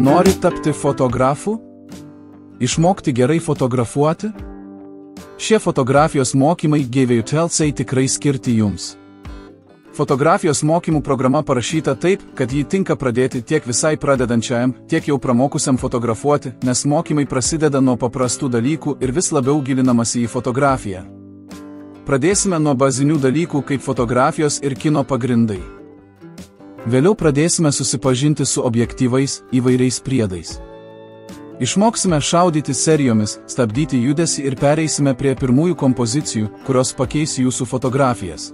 Nori tapti fotografu? Išmokti gerai fotografuoti? Šie fotografijos mokymai GVUTLC tikrai skirti jums. Fotografijos mokymų programa parašyta taip, kad jį tinka pradėti tiek visai pradedančiajam, tiek jau pramokusiam fotografuoti, nes mokymai prasideda nuo paprastų dalykų ir vis labiau gilinamasi į fotografiją. Pradėsime nuo bazinių dalykų kaip fotografijos ir kino pagrindai. Vėliau pradėsime susipažinti su objektyvais, įvairiais priedais. Išmoksime šaudyti serijomis, stabdyti judesį ir pereisime prie pirmųjų kompozicijų, kurios pakeis jūsų fotografijas.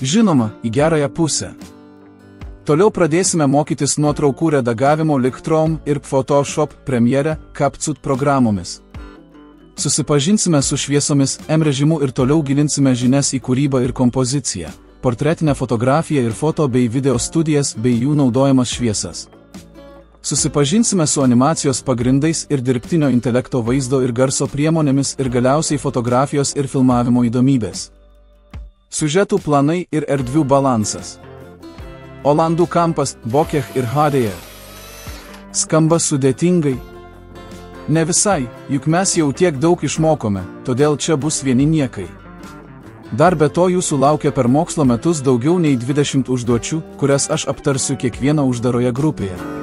Žinoma, į gerąją pusę. Toliau pradėsime mokytis nuotraukų redagavimo Lightroom ir Photoshop, Premiere, CapCut programomis. Susipažinsime su šviesomis, M režimu ir toliau gilinsime žinias į kūrybą ir kompoziciją, portretinę fotografiją ir foto bei video studijas bei jų naudojamas šviesas. Susipažinsime su animacijos pagrindais ir dirbtinio intelekto vaizdo ir garso priemonėmis ir galiausiai fotografijos ir filmavimo įdomybės. Siužetų planai ir erdvių balansas. Olandų kampas, bokeh ir HDR. Skamba sudėtingai? Ne visai, juk mes jau tiek daug išmokome, todėl čia bus vieni niekai. Dar be to jūsų laukia per mokslo metus daugiau nei 20 užduočių, kurias aš aptarsiu kiekvieno uždaroje grupėje.